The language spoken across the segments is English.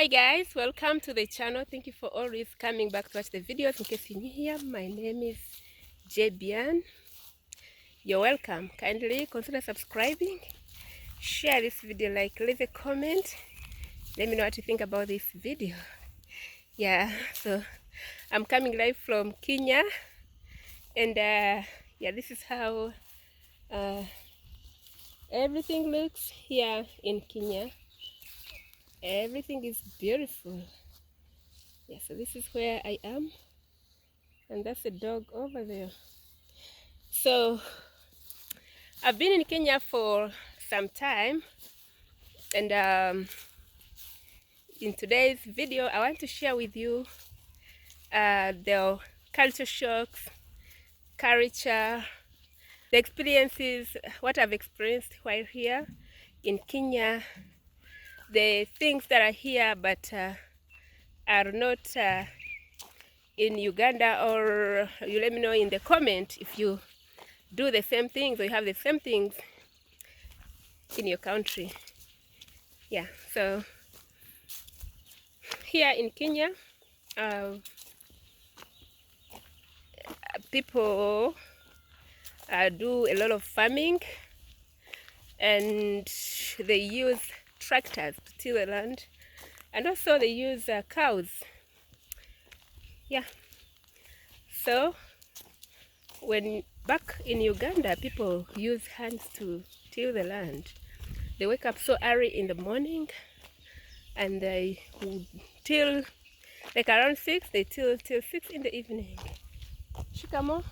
guys, welcome to the channel. Thank you for always coming back to watch the videos. In case you're new here, my name is Jebian. You're welcome. Kindly consider subscribing, share this video, leave a comment. Let me know what you think about this video. Yeah, so I'm coming live from Kenya, and yeah, this is how everything looks here in Kenya. Everything is beautiful. Yeah, so this is where I am, and that's a dog over there. So I've been in Kenya for some time, and in today's video I want to share with you the culture shocks, culture, the experiences, what I've experienced while here in Kenya, the things that are here but are not in Uganda. Or you let me know in the comment if you do the same things or you have the same things in your country. Yeah, so here in Kenya, people do a lot of farming, and they use tractors to till the land, and also they use cows. Yeah, so when back in Uganda, people use hands to till the land. They wake up so early in the morning and they would till like around 6, they till 6 in the evening. Shikamo?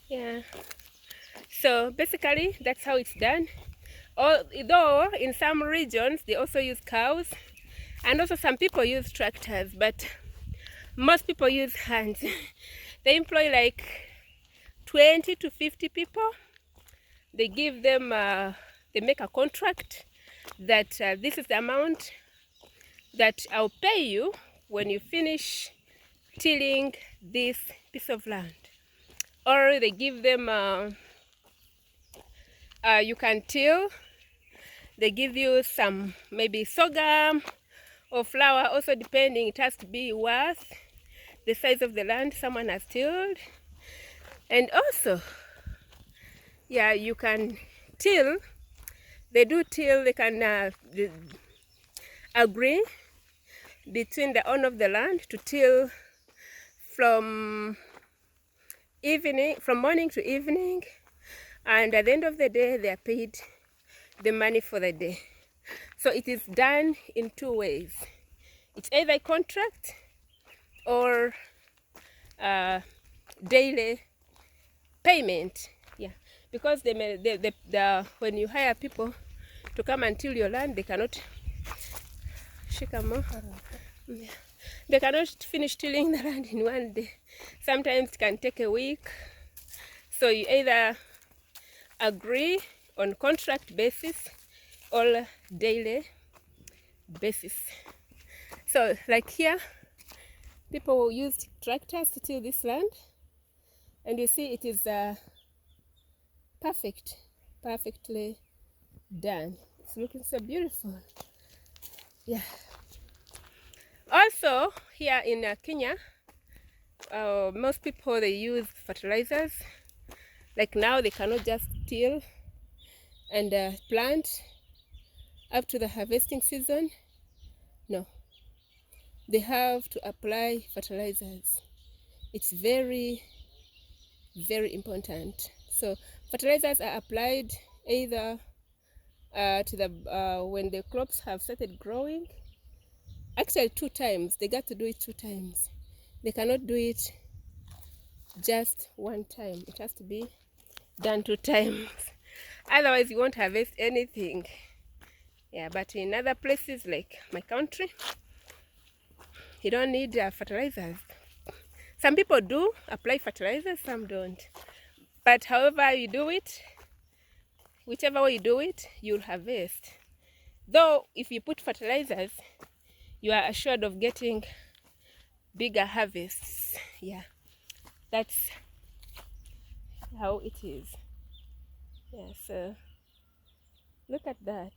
Yeah. So basically that's how it's done. Although in some regions they also use cows, and also some people use tractors, but most people use hands. They employ like 20 to 50 people. They give them, they make a contract that this is the amount that I'll pay you when you finish tilling this piece of land. Or they give them, you can till, they give you some maybe sorghum or flour, also depending, it has to be worth the size of the land someone has tilled. And also, yeah, you can till, they do till, they can agree between the owner of the land to till from morning to evening, and at the end of the day they are paid the money for the day. So it is done in two ways. It's either a contract or daily payment. Yeah, because when you hire people to come and till your land, they cannot they cannot finish tilling the land in one day. Sometimes it can take a week. So you either agree on contract basis or daily basis. So like here, people will use tractors to till this land, and you see it is perfectly done. It's looking so beautiful. Yeah. Also here in Kenya, most people, they use fertilizers. Like now they cannot just till and plant up to the harvesting season. No, they have to apply fertilizers. It's very important. So fertilizers are applied either to the when the crops have started growing. Actually 2 times. They got to do it 2 times. They cannot do it just 1 time. It has to be done 2 times. Otherwise you won't harvest anything. Yeah, but in other places like my country, you don't need fertilizers. Some people do apply fertilizers, some don't. But however you do it, whichever way you do it, you'll harvest. Though if you put fertilizers, you are assured of getting bigger harvests. Yeah, that's how it is. Yeah, so look at that.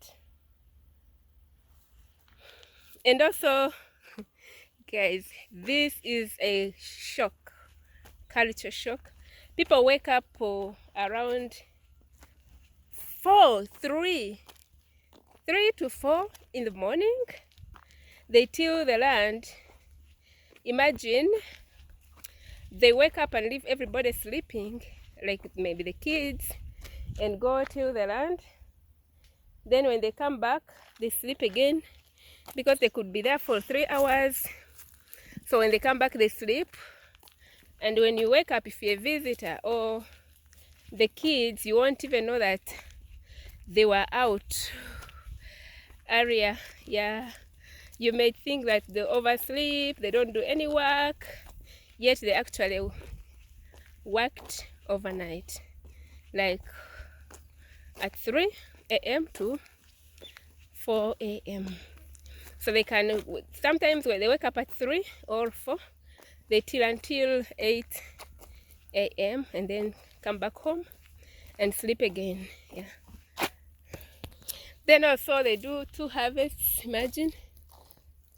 And also, guys, this is a shock, culture shock. People wake up around 3 to 4 in the morning. They till the land. Imagine they wake up and leave everybody sleeping, like maybe the kids, and go till the land. Then when they come back, they sleep again because they could be there for 3 hours. So when they come back, they sleep. And when you wake up, if you're a visitor or the kids, you won't even know that they were out area. Yeah, you may think that they oversleep, they don't do any work, yet they actually worked overnight, like at 3 a.m. to 4 a.m. So they can, sometimes when they wake up at 3 or 4, they till until 8 a.m. and then come back home and sleep again. Yeah. Then also they do 2 harvests. Imagine,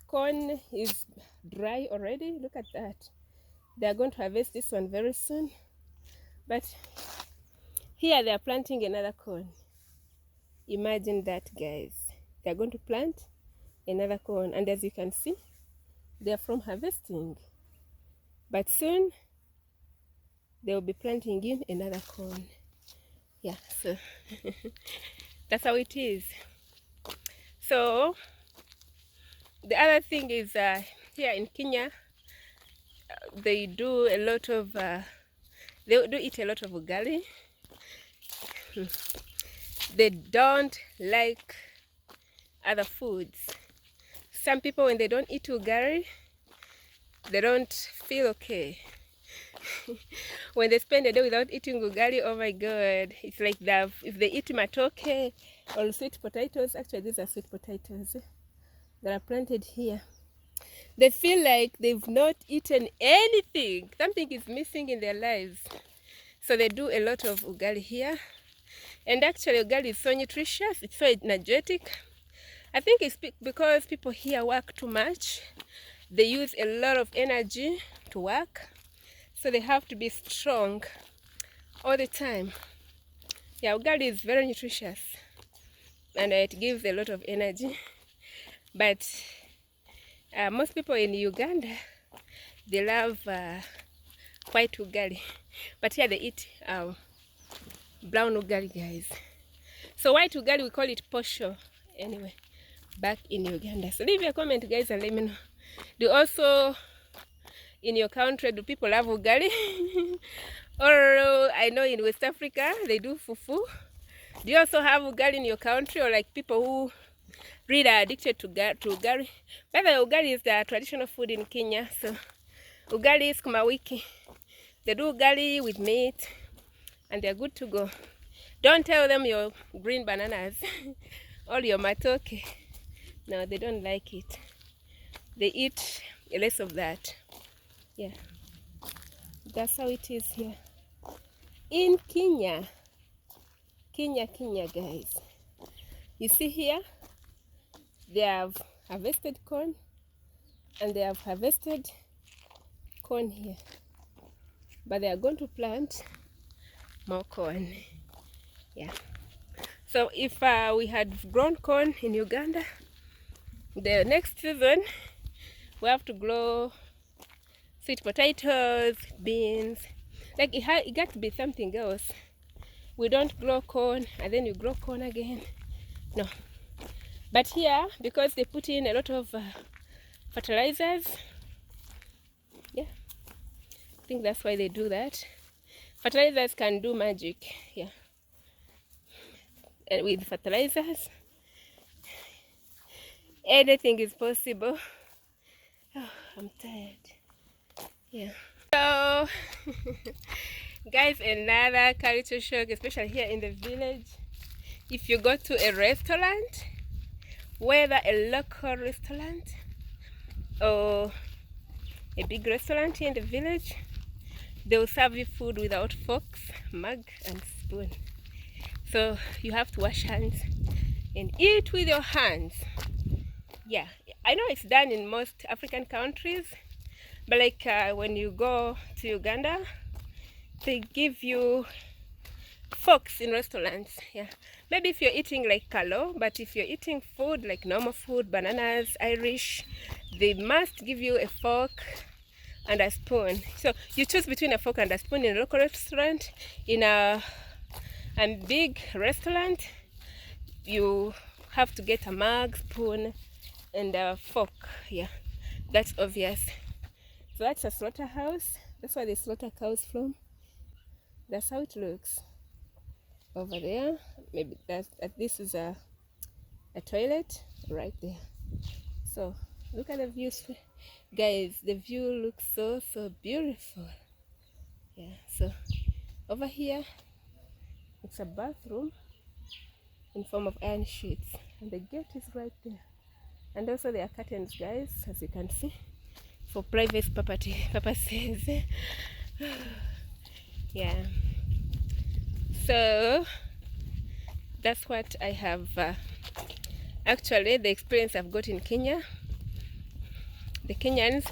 corn is dry already. Look at that. They are going to harvest this one very soon. But here they are planting another corn. Imagine that, guys. They are going to plant another corn. And as you can see, they are from harvesting. But soon, they will be planting in another corn. Yeah, so that's how it is. So the other thing is here in Kenya, they do a lot of, they do eat a lot of ugali. They don't like other foods. Some people, when they don't eat ugali, they don't feel okay. When they spend a day without eating ugali, oh my god, it's like that. If they eat matoke or sweet potatoes, actually these are sweet potatoes that are planted here, they feel like they've not eaten anything. Something is missing in their lives. So they do a lot of ugali here. And actually ugali is so nutritious, it's so energetic. I think it's because people here work too much. They use a lot of energy to work. So they have to be strong all the time. Yeah, ugali is very nutritious and it gives a lot of energy. But most people in Uganda, they love white ugali. But here they eat brown ugali, guys. So white ugali, we call it posho anyway, back in Uganda. So leave your comment, guys, and let me know. Do also in your country, do people love ugali? Or I know in West Africa they do fufu. Do you also have ugali in your country, or like people who really are addicted to ugali? By the way, ugali is the traditional food in Kenya. So ugali is sukuma wiki. They do ugali with meat and they're good to go. Don't tell them your green bananas or your matoke. No, they don't like it. They eat less of that. Yeah, that's how it is here in Kenya. Kenya, guys. You see here, they have harvested corn and they have harvested corn here, but they are going to plant more corn. Yeah. So if we had grown corn in Uganda, the next season we have to grow sweet potatoes, beans. Like it got to be something else. We don't grow corn and then you grow corn again. No. But here, because they put in a lot of fertilizers, yeah, I think that's why they do that. Fertilizers can do magic, yeah. And with fertilizers, anything is possible. Oh, I'm tired. Yeah. So, guys, another culture shock, especially here in the village. If you go to a restaurant, whether a local restaurant or a big restaurant here in the village, they will serve you food without forks, mug, and spoon. So you have to wash hands and eat with your hands. Yeah, I know it's done in most African countries, but like when you go to Uganda, they give you forks in restaurants. Yeah, maybe if you're eating like kalo, but if you're eating food like normal food, bananas, Irish, they must give you a fork and a spoon. So you choose between a fork and a spoon in a local restaurant. In a big restaurant, you have to get a mug, spoon, and a fork. Yeah, that's obvious. So that's a slaughterhouse. That's where they slaughter cows from. That's how it looks over there. Maybe this is a toilet right there. So look at the views, guys. The view looks so beautiful. Yeah, so over here it's a bathroom in form of iron sheets, and the gate is right there. And also there are curtains, guys, as you can see, for private property purposes. Yeah, so that's what I have actually the experience I've got in Kenya. The Kenyans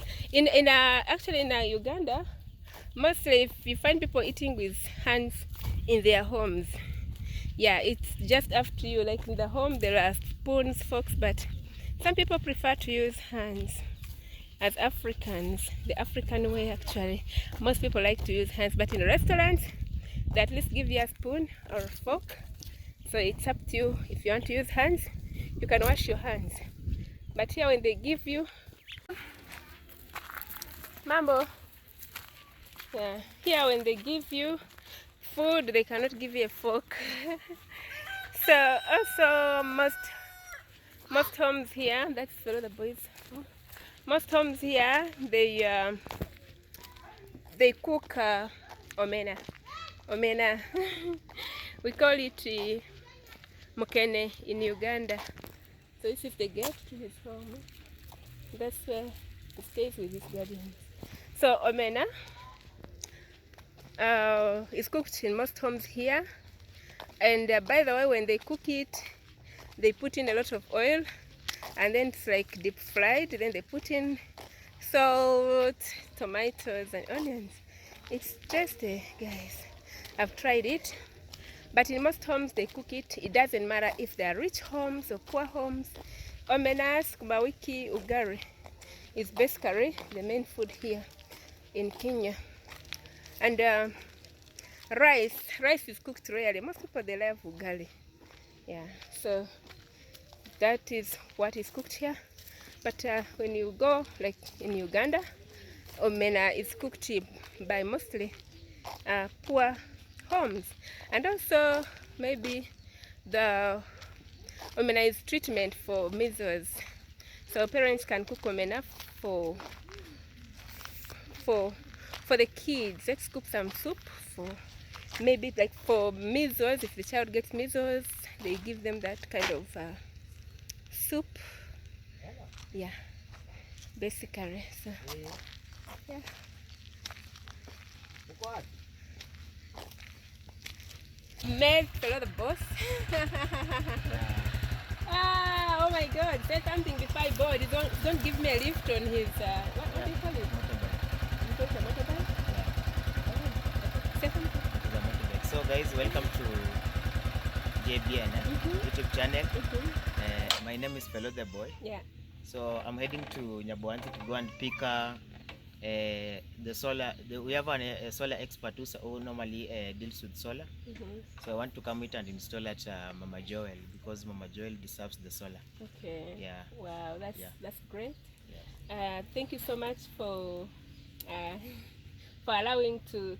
actually in Uganda, mostly if you find people eating with hands in their homes, yeah, it's just up to you. Like in the home there are spoons, forks, but some people prefer to use hands. As Africans, the African way actually, most people like to use hands, but in restaurants they at least give you a spoon or a fork. So it's up to you. If you want to use hands, you can wash your hands. But here when they give you mambo, yeah, here when they give you food, they cannot give you a fork. So also most homes here, that's for the boys. Most homes here, they cook omena. We call it mukene in Uganda. So this is the gate to his home. That's where he stays with his guardians. So omena is cooked in most homes here. And by the way, when they cook it, they put in a lot of oil, and then it's like deep fried. Then they put in salt, tomatoes, and onions. It's tasty, guys. I've tried it. But in most homes they cook it. It doesn't matter if they are rich homes or poor homes. Omenas, kumawiki, ugari is basically the main food here in Kenya. And rice is cooked rarely. Most people, they love ugali. Yeah, so that is what is cooked here. But when you go like in Uganda, omena is cooked by mostly poor homes. And also maybe the omena is treatment for measles. So parents can cook omena for the kids. Let's cook some soup for maybe like for measles. If the child gets measles, they give them that kind of soup. Yeah, basically. So yeah. Met fellow the boss. Oh my God! Say something before I board. Don't give me a lift on his what do you call it? Motorbike. Say something. So guys, welcome to JBN YouTube channel. My name is Fellow the Boy. Yeah. So I'm heading to Nyaboanzi to go and pick the solar. We have a solar expert who normally deals with solar. So I want to come it and install at Mama Joel, because Mama Joel deserves the solar. Okay. Yeah. Wow, that's great. Yeah. Thank you so much for allowing to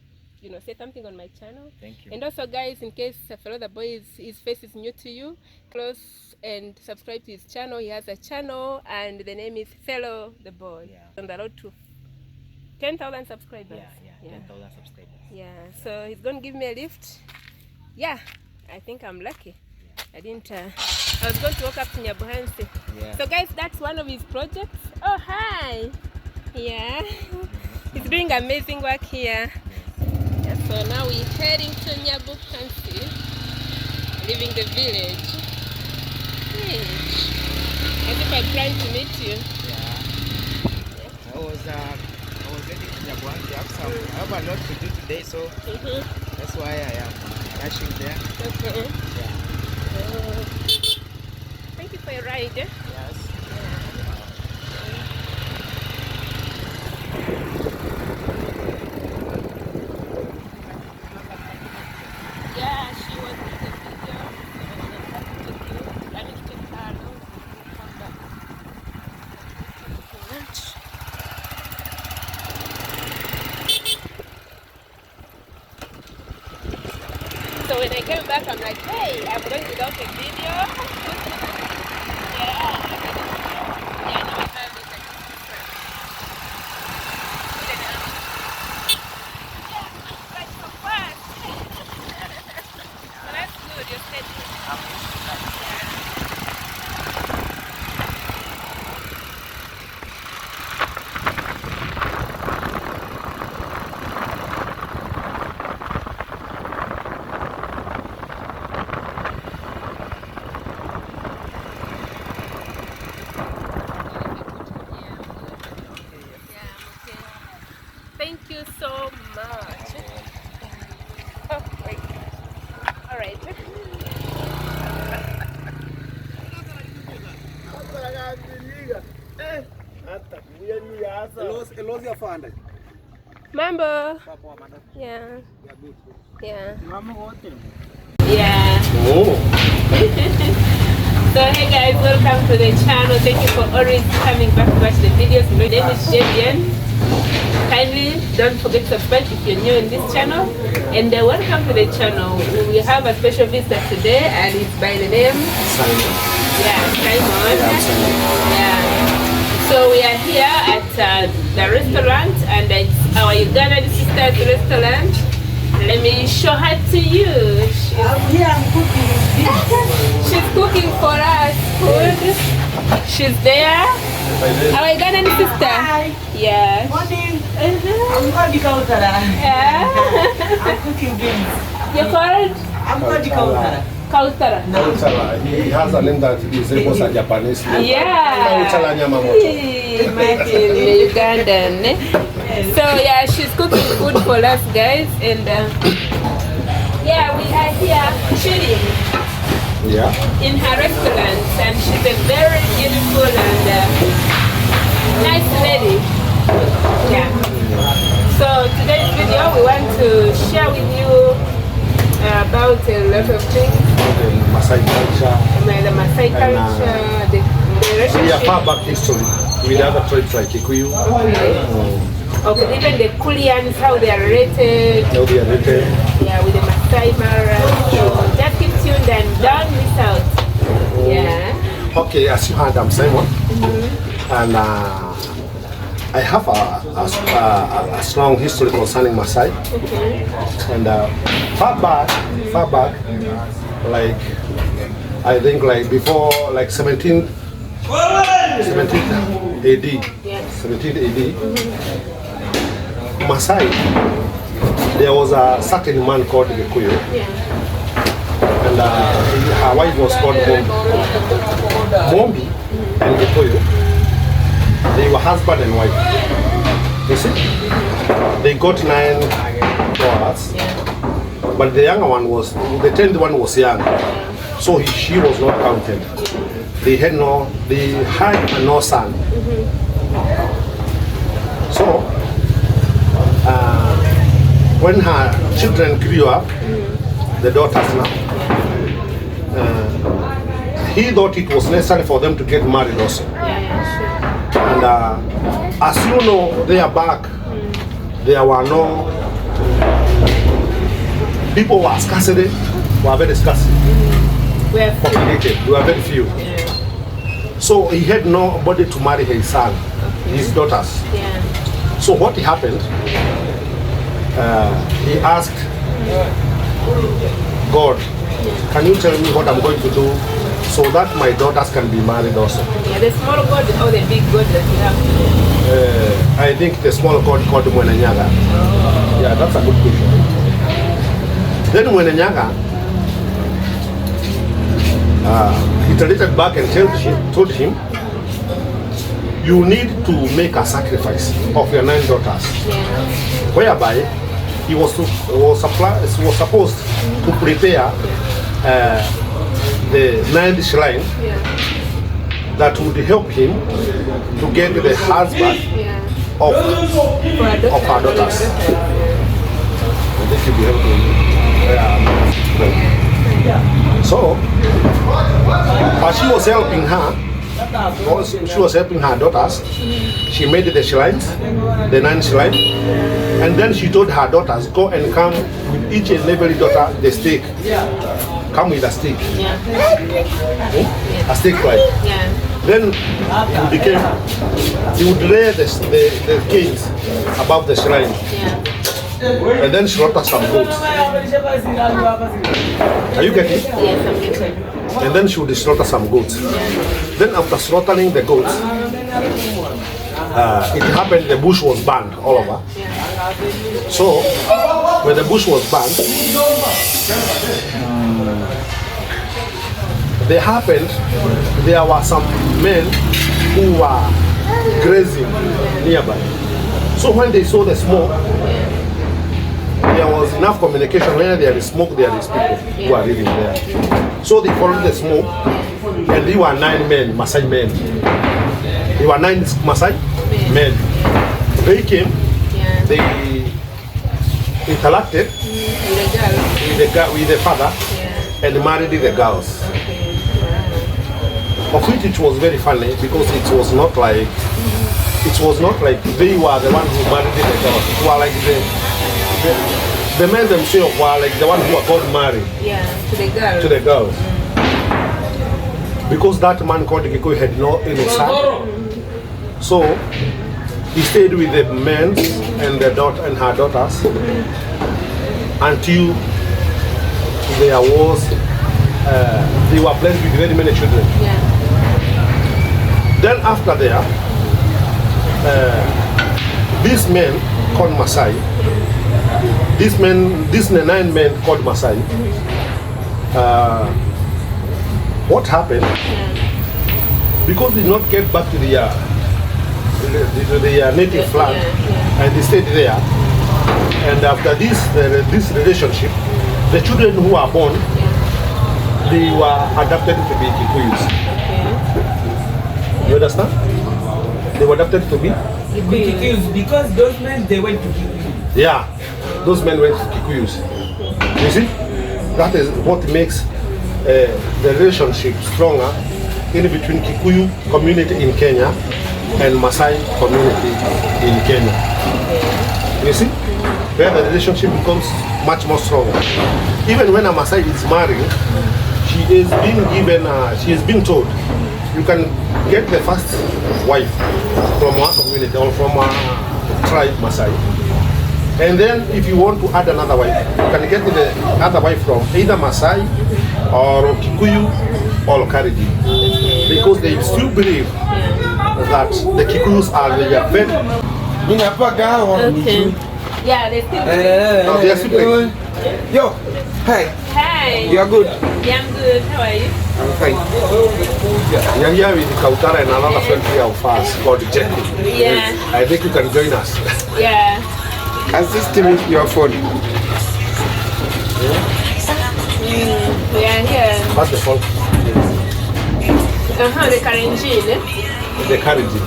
say something on my channel. Thank you. And also, guys, in case Fellow the Boy his face is new to you, close and subscribe to his channel. He has a channel and the name is Fellow the Boy. Yeah. On the road to 10,000 subscribers. Yeah. 10,000 subscribers. Yeah, so he's gonna give me a lift. Yeah, I think I'm lucky. I didn't I was going to walk up to Nyabohansi. Yeah. So guys, that's one of his projects. Oh, hi. Yeah. He's doing amazing work here. Yeah, so now we're heading to Nyabohansi, leaving the village. As if I'm trying to meet you. Yeah. I was heading to Nyabuanzi. I have a lot to do today, so that's why I am rushing there. Okay. Yeah. Thank you for your ride. Yes. Yeah, she was in the video. I need to take her along. Come back. Lunch. So when I came back, I'm like, hey, I'm going without a video. Yeah. Yeah, no, I have it. Yeah, like so fast. But that's good, you're steady. Thank you so much. Oh, wait. All right. Mambo. Yeah. Yeah. Yeah. Oh. So hey guys, welcome to the channel. Thank you for always coming back to watch the videos. My name is Javian. Kindly don't forget to subscribe if you're new in this channel. And welcome to the channel. We have a special visitor today, and it's by the name Simon. Simon. Yeah. So we are here at the restaurant, and it's our Ugandan sister's restaurant. Let me show her to you. I'm cooking. She's cooking for us food. She's there. Our Ugandan sister. Hi. Yeah. Morning. I'm called Kautara. Yeah. I'm cooking beans. You're called I'm called Kautara. Kautara. Kautala. He has a name that resembles a Japanese name. Yeah. Kautala Nyamamoto. Imagine Ugandan. So yeah, she's cooking food for us guys, and yeah, we are here shooting in her restaurant, and she's a very beautiful and nice lady. Yeah. So today's video we want to share with you about a lot of things. The Masai culture. The Masai culture, the We relationship. have far back history with other tribes like Kikuyu. Okay, even the Kulians, how they are related. Now they are related. Yeah, with the Masai Mara. So just keep tuned and don't miss out. Yeah. Okay, as you heard, I'm Simon. And I have a strong history concerning Masai. And far back, like I think like before like 17 AD, Yes. 17 AD, Masai, there was a certain man called Gikuyu, Yeah. and her wife was called Mombi. Mombi and Gikuyu, they were husband and wife. You see, they got 9 daughters, but the younger one was, the 10th one was young, so she was not counted. They had no son. So when her children grew up, the daughters now, he thought it was necessary for them to get married also. And as you know, they are back. There were no people were scarcity, were very scarce. Populated, we were very few. So he had nobody to marry his son, his daughters. Yeah. So what happened, he asked God, can you tell me what I'm going to do so that my daughters can be married also? Yeah, the small god or the big god that you have? I think the small god called Mwenenyaga. Yeah, that's a good question. Then Mwenenyaga, He related back and told him, you need to make a sacrifice of your 9 daughters, whereby he was supposed to prepare the 9th shrine that would help him to get the husband of our daughters. I think he'll be helping. So, as she was helping her, she was helping her daughters. She made the shrines, the 9 shrines, and then she told her daughters, go and come with each and every daughter the stake. Come with a stake. A stake, right? Then he would lay the canes above the shrine. And then slaughter some goats. Are you getting it? Yes, I'm getting. And then she would slaughter some goats. Then after slaughtering the goats, it happened the bush was burned all over. So when the bush was burned, there were some men who were grazing nearby. So when they saw the smoke, there was enough communication. Where there is smoke, there is people who are living there. So they followed the smoke, and there were 9 men, Masai men. There were 9 Masai men. They came, they interacted with the father and married the girls. Of which it was very funny because it was not like they were the ones who married the girls. It was like the men themselves were like the ones who were called married. To the girls. Because that man called Kikuyu had no any son. So he stayed with the men and her daughters until there was they were blessed with very many children. Then after there, these men called Masai, these 9 men called Masai, what happened? Because they did not get back to their native land, and they stayed there. And after this relationship, the children who were born, they were adopted to be Kikuyus. You understand? They were adopted to be Kikuyus because those men they went to Kikuyu. Yeah, those men went to Kikuyus. You see, that is what makes the relationship stronger in between Kikuyu community in Kenya and Masai community in Kenya. You see, where the relationship becomes much more stronger. Even when a Masai is married, she is being told, you can get the first wife from our community or from our tribe Masai. And then if you want to add another wife, you can get the other wife from either Masai or Kikuyu or Kariji. Because they still believe that the Kikuyus are the very... Okay. Yeah, they still They are still Yo, hi. Hi. You are good. Yeah, I'm good. How are you? I'm fine. We are here with Kautara and another friend here of ours called Jenny. Yeah. I think you can join us. Yeah. Assist me with your phone. We are here. What's the phone? The Karenjin. The Kariji.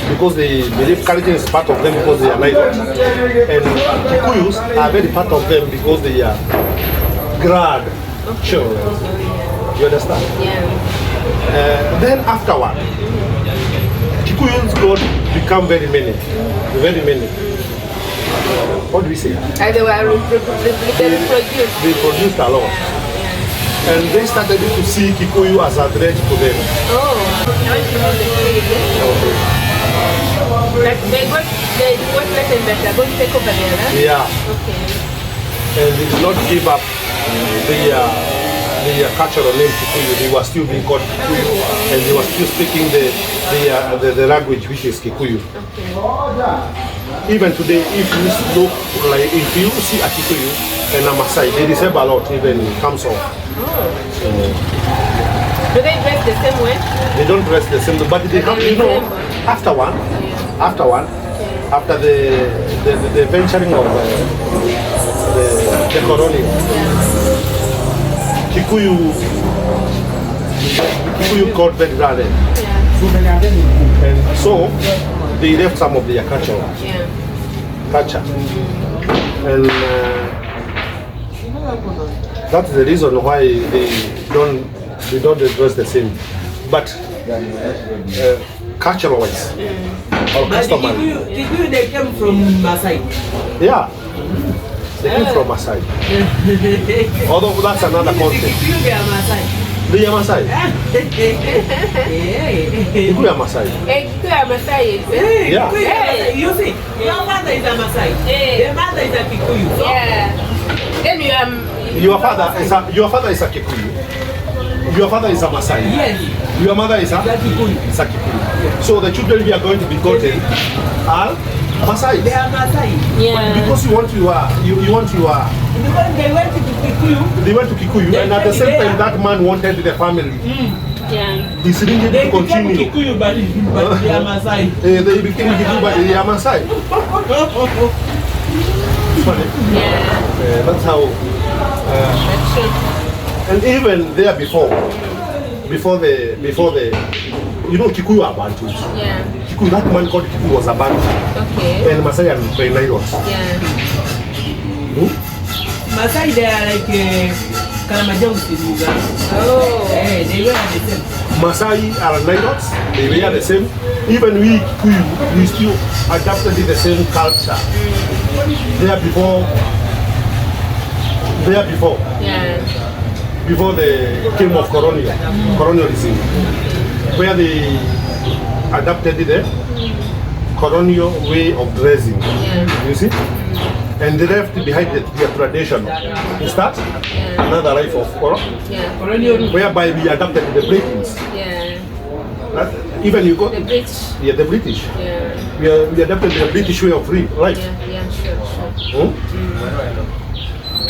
Because they believe Kalenjin is part of them because they are Naivot. And Kikuyus are very part of them because they are grad children. You understand? Yeah. Then afterward, Kikuyus got become very many. Very many. What do we say? And they were reproduced. They produced a lot. And they started to see Kikuyu as a threat to them. Oh, I want to know the story. Like they got threatened that they're going to take over their land? Yeah. Okay. And they did not give up the cultural name Kikuyu, they were still being called Kikuyu, and they were still speaking the language which is Kikuyu. Even today, if you look like if you see a Kikuyu and a Masai, they resemble a lot even in terms of. Do they dress the same way? They don't dress the same, but they have, after the venturing of the colonial, Kikuyu got very rare. And so they left some of their culture. And that's the reason why they don't dress the same. But culture-wise, or customary. Kikuyu, they came from Masai. Yeah, they came from Masai. Although that's another concept. Kikuyu, they are Masai. They are Masai. Kikuyu are Masai. Kikuyu are Masai. Yeah. You see, your father is a Masai. Your mother is a Kikuyu. Yeah. Then your father is a Kikuyu. Your father is a Masai. Yes. Your mother is a Kikuyu. So the children we are going to be gotten are Masai. They are Masai. Yeah. Because you want Because they went to Kikuyu. They went to Kikuyu, and at the same time that man wanted the family. Yeah. He's needed to continue. Kikuyu, but they are Masai. They became Kikuyu, but they are Masai. Funny. Yeah. That's how. That's true. And even there before the Kikuyu are Bantus. Yeah. Kikuyu, that man called Kikuyu was a Bantu. Okay. And Masai and Benairos. Yeah. Masai, they are like Kalamajongs in Uganda. Oh. They were the same. Masai are Nilots, they were the same. Even we Kikuyu, we still adapted the same culture. There before. Yeah. Before the came of colonialism, where they adapted the colonial way of dressing. Yeah. You see? And they left behind their tradition. Is that another life of Yeah. whereby we adapted the Britons. Yeah. Even you go The British. yeah, the British. Yeah. We adapted the British way of life. Yeah. Sure.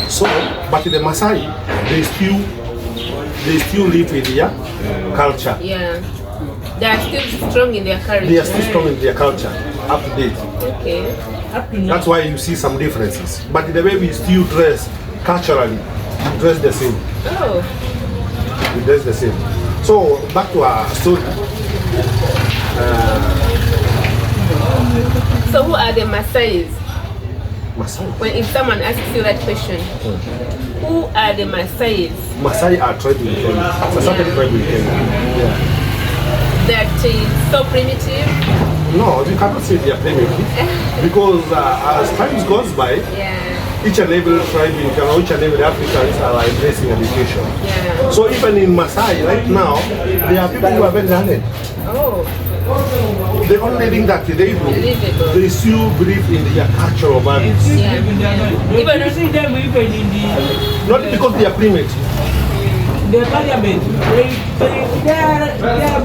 So, but the Masai, they still live with their culture. Yeah. They are still strong in their culture. They are still strong in their culture, up to date. Okay. That's why you see some differences. But the way we still dress culturally, we dress the same. Oh. We dress the same. So back to our story. So who are the Masais? Masai. If someone asks you that question, who are the Masais? Masai are tribe in Kenya. It's a certain tribe in Kenya. Yeah. That is so primitive. No, you cannot say they are primitive because as time goes by, each and every tribe in Kenya, each and every Africans are embracing education. Yeah. So even in Masai right now, there are people who are very learned. Oh. The only thing that they do, they still believe in their cultural values. Yeah. Even you see them even in the Not because they are primitive. the parliament. They are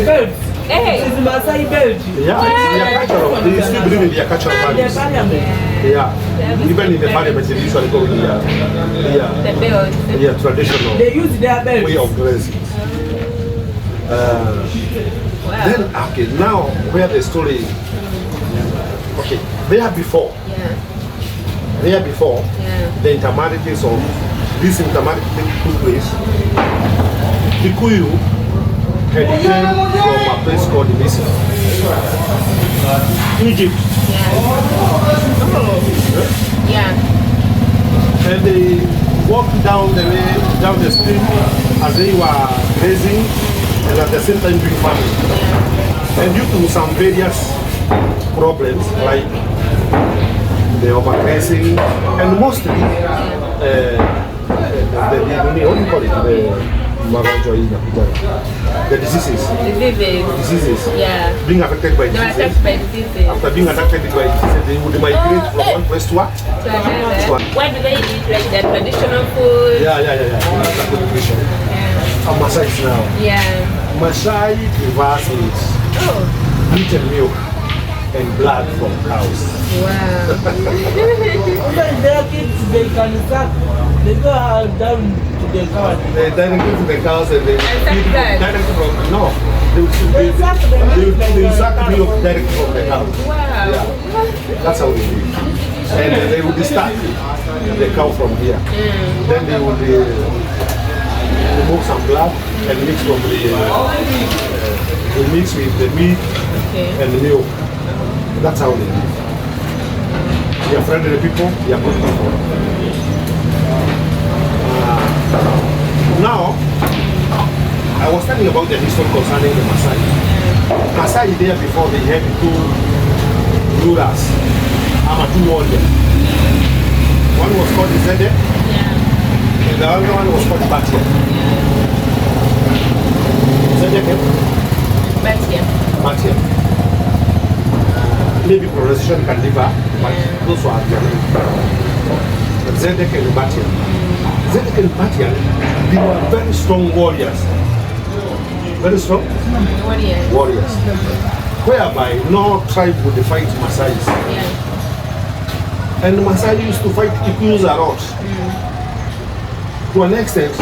birds. Hey. It's Masai bird. Yeah, their cultural. They still believe in their cultural The values. parliament. Yeah. Even in the parliament, they usually go with The bells. their traditional They use their birds. way of dressing. Wow. Then, okay, now where the story. Okay, there before, Yeah. the intermarriages of this intermarriage took place. Kikuyu had came from a place called Misri, Egypt, Yeah. and they walked down the stream as they were grazing and at the same time doing farming. And due to some various problems like the overgrazing and mostly what do you call it? The magonjwa hii inapita. the diseases. Diseases. Yeah. Being affected by They were diseases. attacked by diseases. After being affected by diseases, they would migrate from one place to another. What do they eat? Like their traditional food? Yeah. That's a good question. Yeah. Masai now. Yeah. Masai prefers meat, Oh. meat and milk, and blood from cows. Wow. Sometimes their kids, they can suck. They go down to the cow. They directly to the cows and they suck feed blood? directly from no. They suck the milk like They suck milk directly from the cow. Wow. Yeah. That's how they do it. And they would start the cow from here. Then they would remove some blood and mix from they mix with the meat and the milk. That's how they do it. They are friendly people, they are good people. Now, I was telling about the history concerning the Masai. Masai there before they had two rulers, two warriors. One was called Zedek, and the other one was called Batia. Zedek and Batia. Maybe pronunciation can differ, but those were their names. Zedek and Batia. Zedek and Batia, they were very strong warriors. Very strong warriors. Whereby no tribe would fight Masais. And Masai used to fight Kikuyus a lot. To an extent,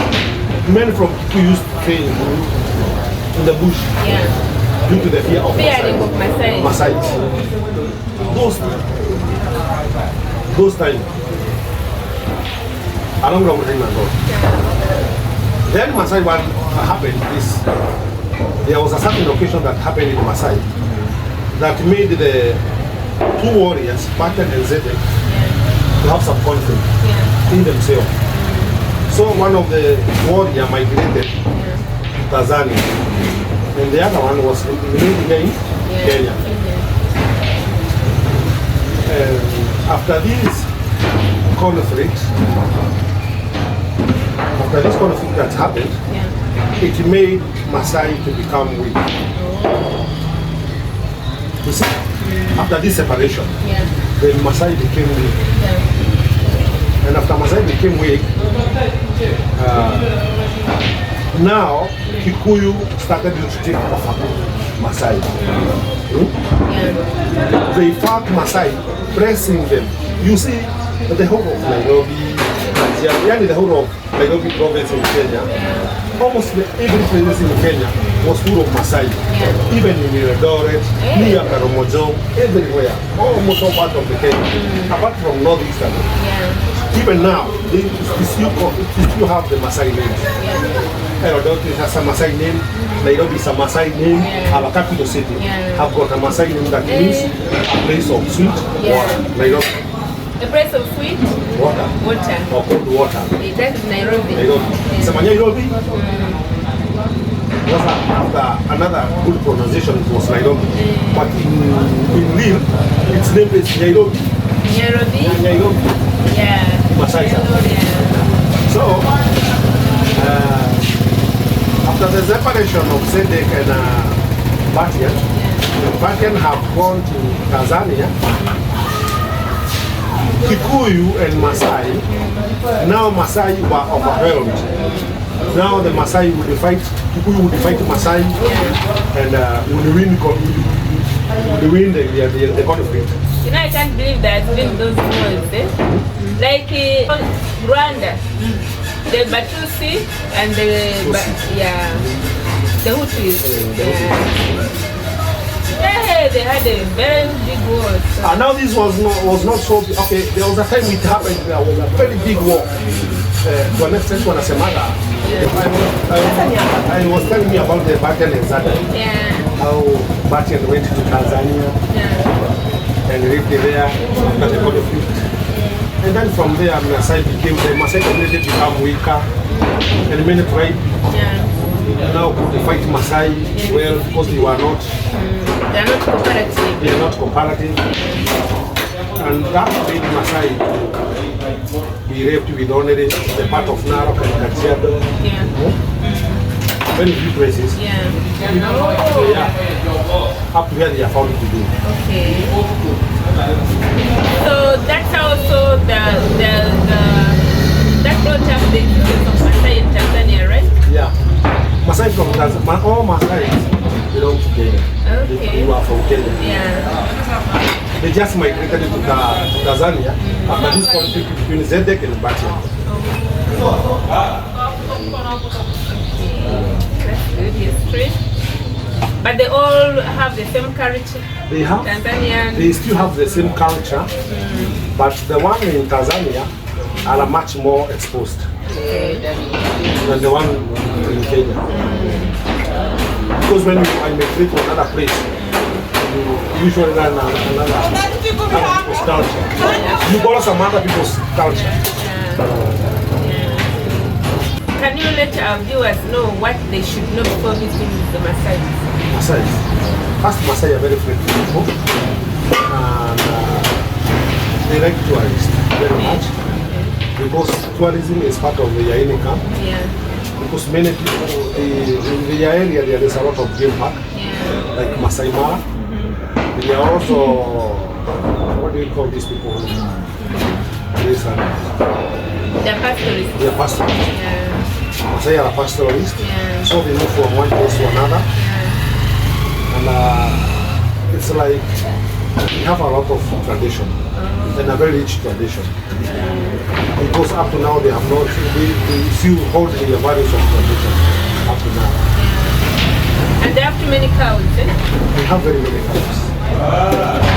men from Kikuyu used to stay in the bush due to the fear of Masai. Those times, along the way, then Masai what happened is there was a certain occasion that happened in Masai that made the two warriors, Patan and Zedek, to have some conflict in themselves. So one of the warriors migrated to Tanzania, and the other one was living here in Kenya. And after this conflict that happened, it made Masai to become weak. You see, after this separation, then Masai became weak. And after Masai became weak, now Kikuyu started to take over Masai. They fought Masai, pressing them. You see, the whole of Nairobi, the whole of Nairobi province in Kenya, almost every place in Kenya was full of Masai. Even in Eldoret, near Karamojo, everywhere, almost all part of the Kenya, apart from northeastern. Even now, they still have the Masai name. Eldoret has a Masai name, Nairobi is a Masai name, our capital city have got a Masai name that means a place of sweet water. Nairobi. A place of sweet water. Or cold water. That's Nairobi. Nairobi. Was after another good pronunciation, it was Nairobi. But in real, its name is Nairobi. Nairobi. Yeah. Masai. So, after the separation of Zedek and Batian, Batian have gone to Tanzania. Kikuyu and Masai, now Masai were overwhelmed. Now the Masai would fight, Kikuyu would fight Masai and would win the conflict. You know, I can't believe there's been those wars, like Rwanda, the Batusi and the Hutus. They had a very big war. So. Now this was not so okay. There was a time it happened. There was a very big war. To an extent, when I was telling me about the Batian and Zada. How Batian went to Tanzania and lived there after the conflict. And then from there, Masai community became weaker, and many tribes now could fight Masai well because they were not. They are not comparative. They are not comparative. And that made Masai be raped with only the part of Narok and Kajiado. very few places. Yeah. Up to where they are found to be. Okay. So that's also that brought up the existence of Masai in Tanzania, right? Yeah. Masai from Tanzania. All Masai belong to Kenya. Okay. They were from Kenya. Yeah. They just migrated to Tanzania after this conflict between Zedek and Batia. That's good history. But they all have the same culture. They have. Tanzanian. They still have the same culture, but the one in Tanzania are much more exposed than the one in Kenya. Because when you migrate to another place, you usually learn another people's culture. You borrow some other people's culture. Can you let our viewers know what they should know before visiting the Masai? Masai. First, Masai are very friendly people. And they like tourists very much. Because tourism is part of their income. Yeah. Because many people in the area there is a lot of game park, like Masai Mara. They are also, what do you call these people? These are They're pastorists. they are pastoralists. Yeah. Masai are pastoralists, Yeah. so they move from one place to another. Yeah. And it's like we have a lot of tradition and a very rich tradition. Because up to now they have not, they still hold the values of tradition up to now. And they have too many cows, eh? They have very many cows.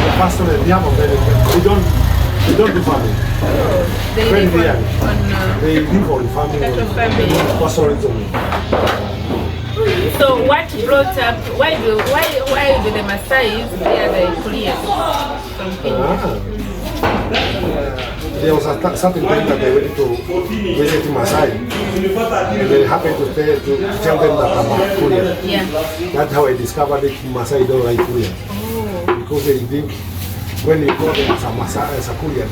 The pastoralists, they have a very, they don't do farming. They Very live rare. on They live on farming, cattle farming. pastoralism. So what brought up, why do the Masai fear the Koreans from Kenya? There was a certain time that they went to visit Masai. They happened to tell them that I'm a Korean. Yeah. That's how I discovered that Masai don't like Koreans. Because they think when you go there as a Masai, as a Korean,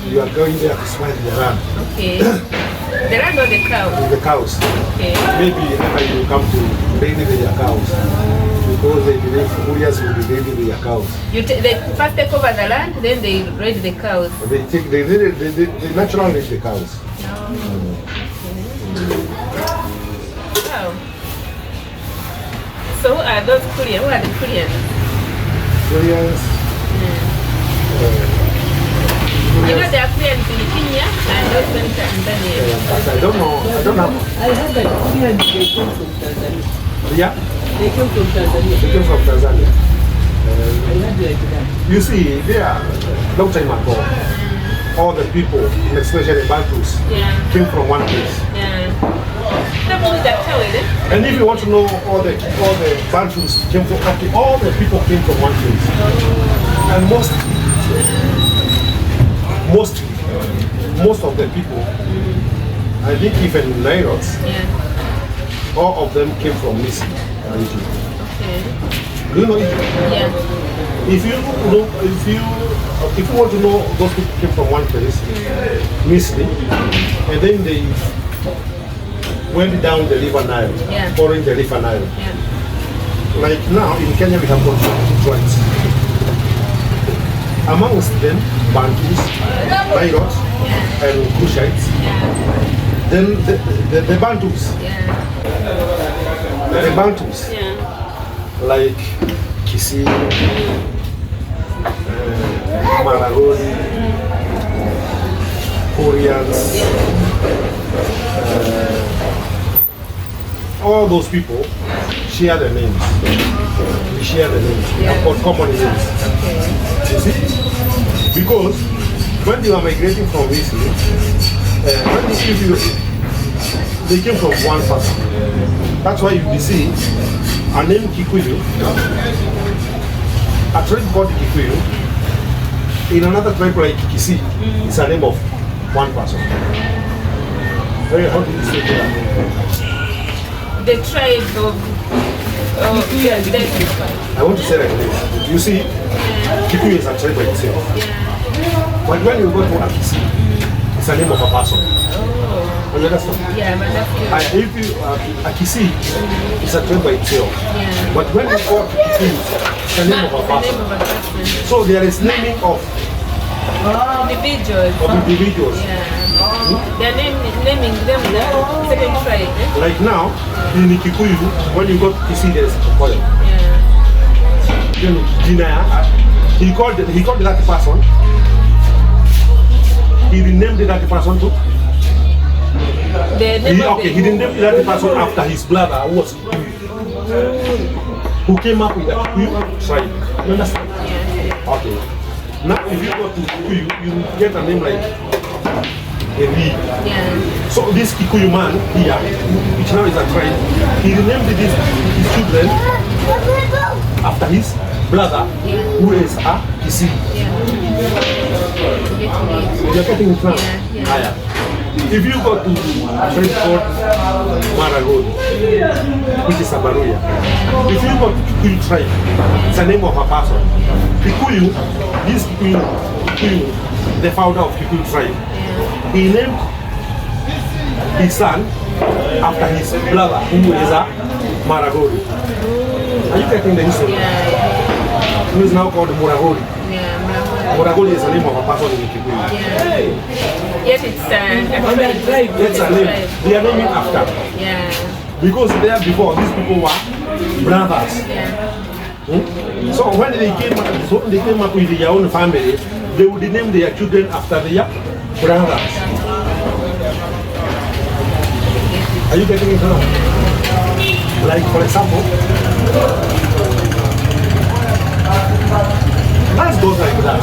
you are going there to spoil the land. Okay. The land or the cow? The cows. Okay. Maybe never you come to raid their cows. Because they believe Koreans will be raiding their cows. They first take over the land, then they raid the cows. They naturally raid the cows. Wow. So who are those Koreans? Who are the Koreans? Koreans. You know there are Koreans in Kenya and those in Tanzania. But I don't know. I don't have. I heard that Koreans, they came from Tanzania. Yeah, They came from Tanzania. they came from Tanzania. I heard like that. You see, there, long time ago, all the people, especially Bantus, Yeah. came from one place. Yeah. That tell it, eh? And if you want to know all the Bantus came from, okay, all the people came from one place. And most of the people, I think even Nairots, Yeah. all of them came from Misri region. Okay. Do you know Egypt? Yeah. If you want to know those people came from one place, Misri, and then they went down the river Nile, Yeah. following the river Nile. Yeah. Like now in Kenya we have got two tribes. Amongst them, Bantus, Nairots, and Kushites. Then the Bantus, Yeah. the Bantus, Yeah. like Kisii, Maragoli, Koreans, all those people share the names. We share the names. We have got common names. You see? Because when they were migrating from Misri, they came from one person. That's why you see a name Kikuyu, a tribe called Kikuyu, in another tribe like Kisii, it's a name of one person. How do you say that? The tribe of I want to say like this. You see, Kikuyu is a tribe by itself. Yeah. But when you go to Akisi, it's a name of a person. Oh. You understand? Yeah, but that's If you, Akisi is a tribe by itself. yeah. But when you go to Kikuyu, it's the name of a The name person. of a person. So there is naming of Individuals. individuals. Yeah. They're naming them the second tribe. Eh? Like now, in Kikuyu, when you go to Kisi, there is Kikoyo. Yeah. Then Jinaya, he called that person. He renamed that person too. The name of He didn't name that person after his brother who was Kikuyu, who came up with the Kikuyu tribe. You understand? Yeah. Okay. Now if you go to Kikuyu, you get a name like Evi. Yeah. So this Kikuyu man here, which now is a tribe, he renamed his children after his brother, who is a Kisi. Yeah. You're getting it now? Yeah. Higher. If you go to a place called Maragod, which is a Baruya, if you go to Kikuyu tribe, it's the name of a person. Kikuyu, this Kikuyu, the founder of Kikuyu tribe, he named his son after his brother, who is a Maragodi. Are you getting the history? Yeah. Who is now called Muragodi. Yeah. Muragodi is the name of a person in Kikuyu. Yeah. Yet it's a tribe. That's a name. They are naming after. Yeah. Because there before, these people were brothers. Yeah. So when they came up with their own family, they would name their children after their brothers. Are you getting it now? Like for example, let's go like that.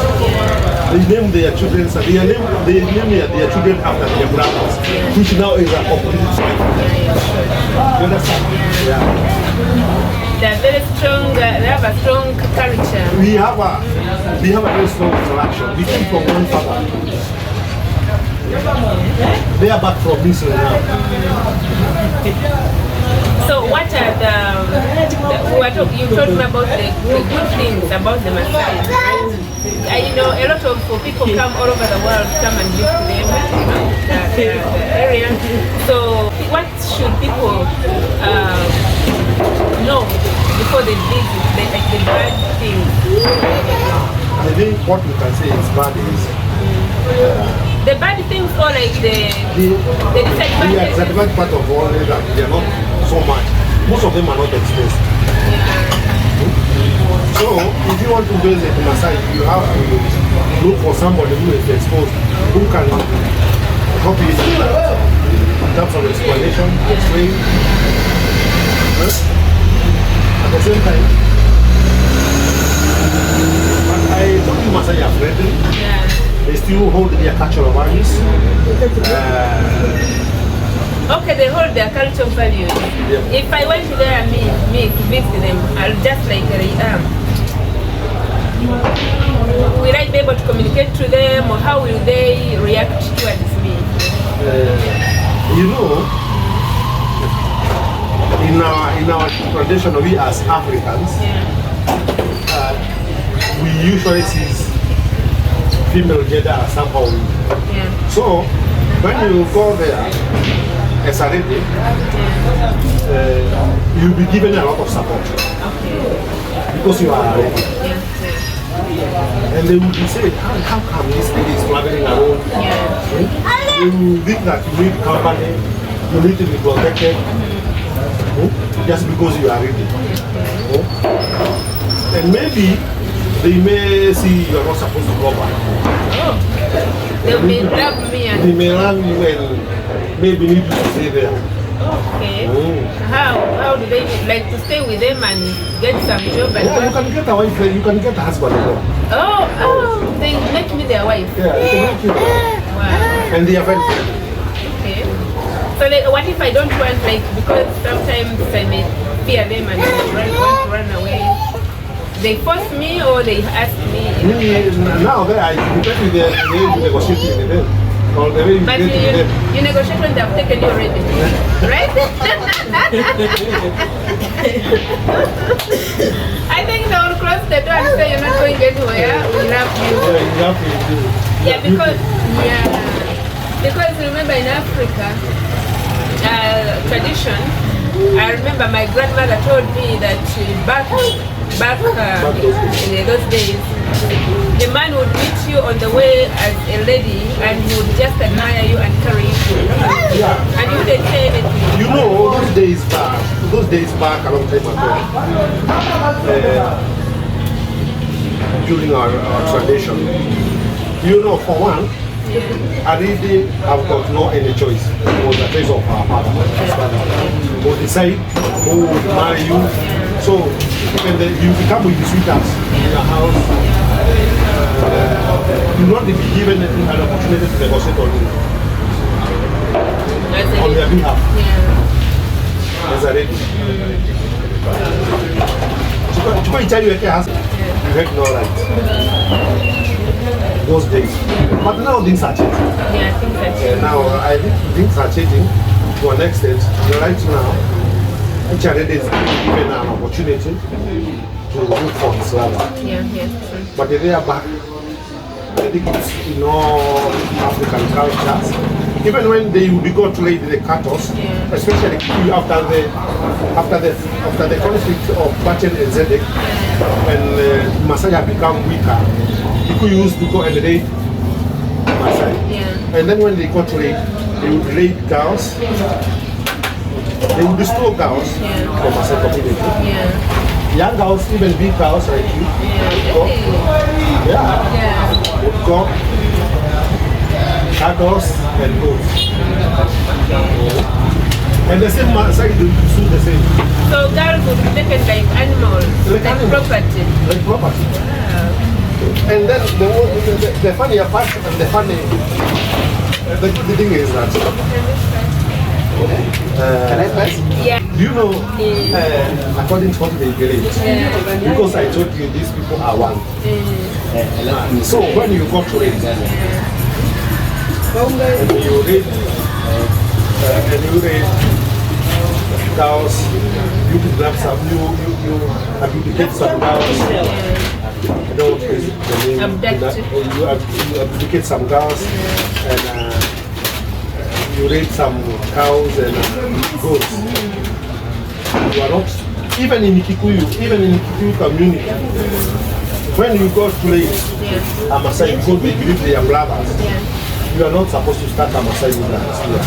They name their children, they name their children after their brothers, which now is a complete tribe. You understand? Yeah. They're very strong. They have a strong culture. We have a very strong interaction. We came from one father. They are back from Missouri now. So what are you told me about the good things about the Masai. You know, a lot of people come all over the world to come and live to them, the area. So what should people know before they visit, like the bad things? I think what we can say is bad is the bad things, or like the disadvantages. the disadvantage part of all is that they are not so much. Most of them are not exposed. Yeah. So if you want to visit Masai, you have to look for somebody who is exposed, who can help you in terms of explanation, explain. At the same time, but I told you Masai are friendly. Yeah. They still hold their cultural values. Okay, they hold their cultural values. Yeah. If I went there, me to visit them, I'll just like will I be able to communicate to them, or how will they react towards me? You know, in our tradition, we as Africans, we usually see female gender as somehow weak. Yeah. So when you go there as a lady, you'll be given a lot of support because you are a lady. Yeah. And they will be saying, how come this lady is traveling around? Yeah. You think that you need company, you need to be protected, just because you are ready. And maybe they may see you are not supposed to go back. Oh. They may love me They may love you and maybe need you to stay there. okay. How do they like to stay with them and get some job and Yeah, you work? can get a wife, you can get a husband as well. Oh, they make me their wife. Yeah, you can make you. Wow. And they are very friendly. Okay. So like, what if I don't want, like, because sometimes I may fear them and want to run away? They force me or they ask me? Now there, I depend with the way you negotiate with them. Or the way you But get with them. you negotiate when they have taken you already, right? I think they will close the door and say you're not going anywhere. We love you. Yeah, you have to do. Yeah, because Because remember in Africa, tradition, I remember my grandmother told me that back in those days, the man would meet you on the way as a lady and he would just admire you and carry you. Yeah. And you wouldn't say anything. You know, those days back a long time ago, during our tradition, you know, for one, I really have got no any choice. It was the choice of our father. Who would decide who would marry you. So when you become with the sweethearts in your house, you not be given an opportunity to negotiate on their behalf. As a lady. You tell you had no right. Those days. But now things are changing. Yeah, things are changing. Now I think things are changing to an extent. Right now, each lady is given an opportunity to look for his lover. Yeah. But they are back. I think it's African cultures. Even when they will be got to lay the cattle, especially after the conflict of Bachen and Zedek, when Masai have become weaker, people used to go and raid Masai. And then when they got to raid, they would raid girls. They would restore girls from Masai community. Young girls, even big girls like you, would go, cattle and goats. And the same Masai do the same. So girls would be taken like animals, like property. Like property. Wow. And then the funny part and the thing is that can I pass? Yeah. You know, according to what they believe, because I told you these people are one. So when you go to it, and you read cows, you kidnap some, you abdicate some cows. I don't want to use the name. You abdicate some cows and you raid some cows and goats. You are not, even in Kikuyu community, when you go to place a Masai because they believe they are brothers, you are not supposed to start a Masai with us here.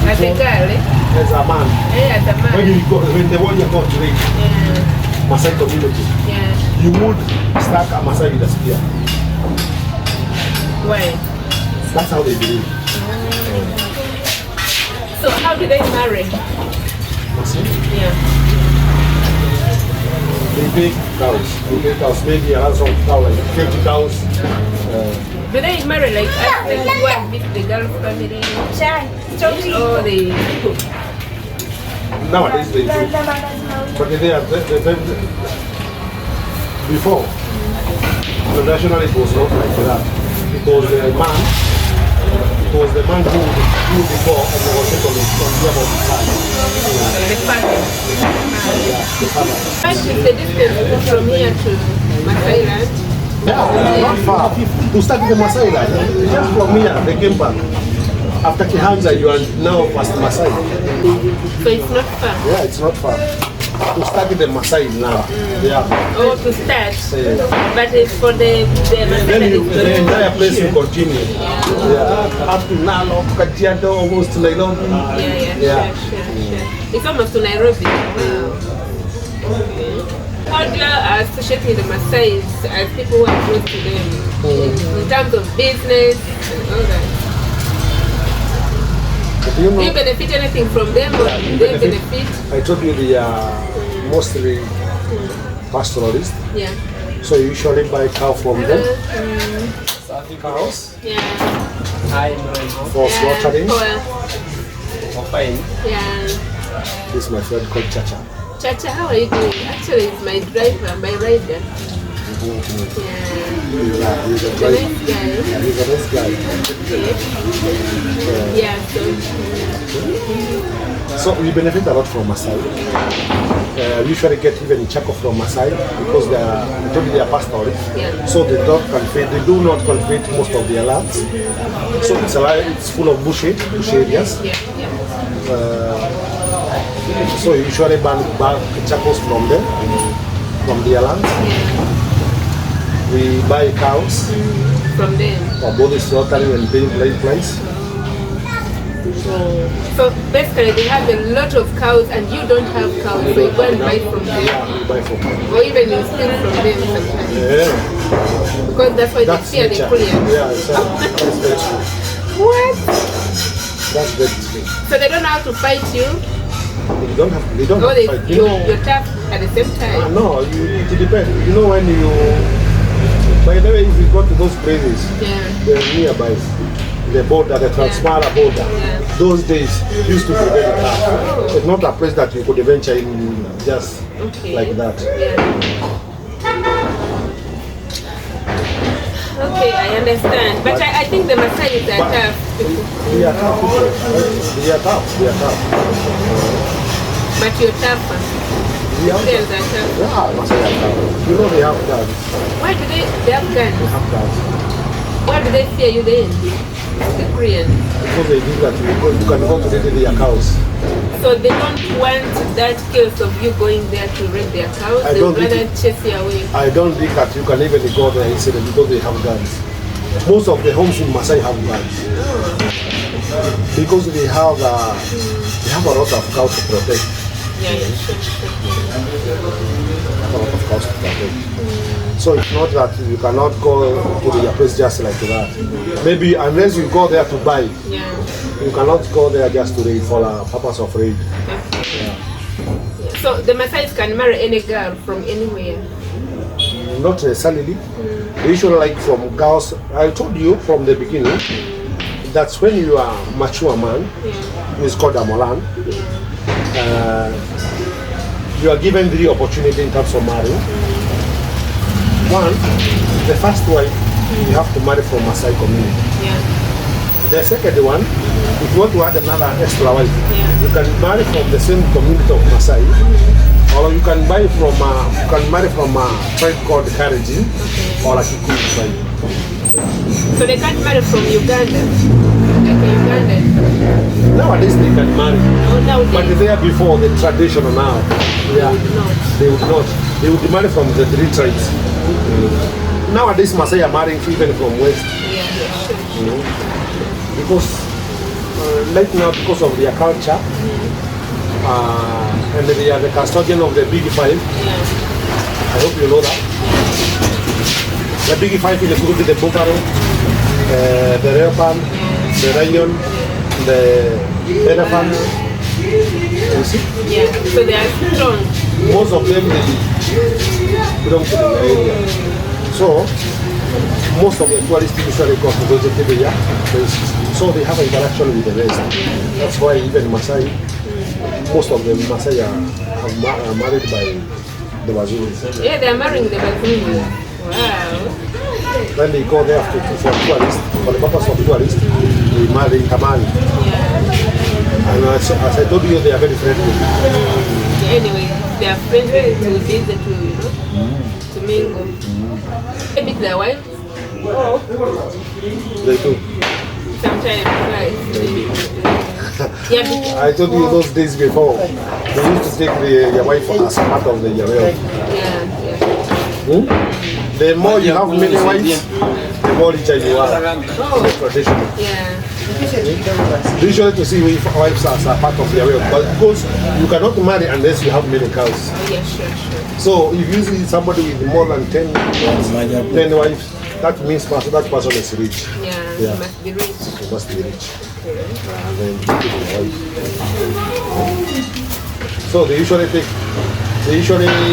As a girl, As a man. As a man. When the one you go to raid Masai community, you would start a Masai with a spear. Why? That's how they believe. So how do they marry? Yeah. They make cows. They make cows. Maybe a house of cow, like 50 cows. Do they marry like as one with the girl family? Or they cook? Nowadays they do. But they are before. Traditionally it was not like that. It was the man who would before and negotiate on behalf of the side. The family. The father. What is the distance from here to Masai land? Yeah, not far. To start with the Masai land, just from here, they came back. After Kihanza, you are now past Masai. So it's not far? Yeah, it's not far. To start with the Masai now. Yeah. Oh, to start. But it's for the Masai. Then the entire place will continue. Yeah. Up to Nalo, Kajiado, almost to Nairobi. Yeah. Sure. It's almost to Nairobi. Wow. How do you associate with the Masai as people who are close to them in terms of business and all that? Do you benefit anything from them or do they benefit? I told you they are mostly pastoralists. Yeah. So you usually buy cow from them. Cows for slaughtering. Yeah. This is my friend called Chacha. Chacha, how are you doing? Actually, it's my driver, my rider. Yeah. He's a The driver. nice guy. Yeah, he's a nice guy. Yeah, So we benefit a lot from Masai. We usually get even charcoal from Masai because they are totally pastoral. Yeah. So they don't cultivate. They do not cultivate most of their lands. So it's full of bush areas. yeah, yeah. So you usually buy charcoals from them, from their land. We buy cows From them. for both slaughtering and being place. So basically they have a lot of cows and you don't have cows, so you go and buy from them. Yeah, we buy from them. Or even you steal from them sometimes. Yeah, Because that's why that's they fear the nature. Koreans. Yeah, that's very true. What? That's very true. So they don't know how to fight you? They don't have. They don't Or have they, to fight. you're tough at the same time? No, it depends. You know when you. By the way, if you go to those places, Yeah. they're nearby. The border, the Transmara border. Yeah. Those days used to be very tough. It's not a place that you could venture in just Okay. like that. Yeah. Okay, I understand. But I think the Masai are But- tough people. They are tough people. They are tough. They are tough. But you're tougher. They are Koreans tough. are tough. Yeah, Masai are tough. You know they have guns. Why do they have guns? They have guns. Why do they fear you then? The Koreans. Because they think that you can go to their cows. So they don't want that case of you going there to raid their cows. I They don't would rather think chase you away. I don't think that you can even go there easily because they have guns. Most of the homes in Masai have guns. Because they have a lot of cows to protect. Yeah, yeah, sure. They have a lot of cows to protect. So it's not that you cannot go to their place just like that. Maybe unless you go there to buy, Yeah. you cannot go there just to raid for a purpose of raid. So the Masais can marry any girl from anywhere. Not necessarily. They usually like from girls. I told you from the beginning, that's when you are a mature man, it's called a Molan. You are given the opportunity in terms of marrying. One, the first wife, you have to marry from Masai community. Yeah. The second one, if you want to add another extra wife, Yeah. you can marry from the same community of Masai, or you can marry from a tribe called Karenjin or a Kikuyu tribe. So they can't marry from Uganda. Like a Ugandan. Nowadays they can marry, No, nowadays. but there before the traditional now, yeah, not. they would not. They would marry from the three tribes. Nowadays Masai are marrying even from West. Yeah, sure. Because right now, because of their culture, and they are the custodian of the Big Five. Yeah. I hope you know that. The Big Five include the buffalo, the leopard, the lion, the elephant. You see, Yeah. So they are strong. most of them they belong to the area. So most of the tourists usually come to visit the places. So they have interaction with the rest. That's why even Masai, most of the Masai are married by the Wazulu. Yeah, they are marrying the Bazungu. Wow. When they go there for tourists, for the purpose of tourists, they intermarry. Yeah. And as I told you, they are very friendly. Anyway, they are friendly to visit, to mingle. They meet their wives They do. sometimes, right? Yeah, because, I told you those days before, they used to take your wife as part of the Yamel. yeah. The more you have many wives, the more richer you are. Oh, It's traditional. yeah. Usually to see wives as a part of their wealth, but because you cannot marry unless you have many cows. Oh, yeah, sure. So if you see somebody with more than 10 wives, that means that person is rich. Yeah, Yeah. you must be rich. He must be rich. And then give him a wife. So they usually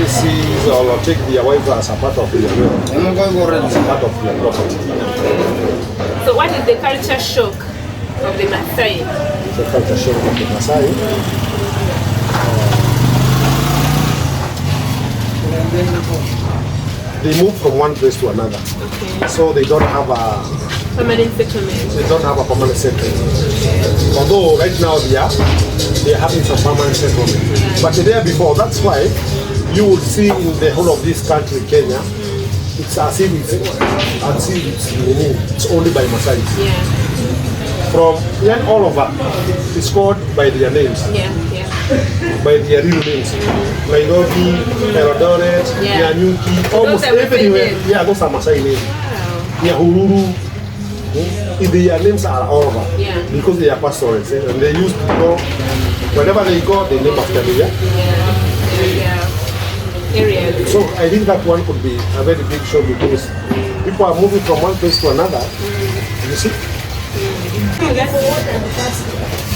see or take their wife as a part of their wealth, as a part of their property. So what is the culture shock of the Masai? The culture shock of the Masai. they move from one place to another. Okay. So they don't have a Permanent settlement. They don't have a permanent settlement. Although right now they are having some permanent settlement. But there before, that's why you will see in the whole of this country, Kenya, it's as if it's only by Masai. Yeah. From all over, it's called by their names. Yeah. By their real names. Nairobi, Eldoret, Nyanyuki, almost everywhere. Yeah, those are Masai names. Wow. Nyahururu. Their names are all over because they are pastoralists, and they used to go wherever they go, they name after the area. So I think that one could be a very big show because people are moving from one place to another. You see?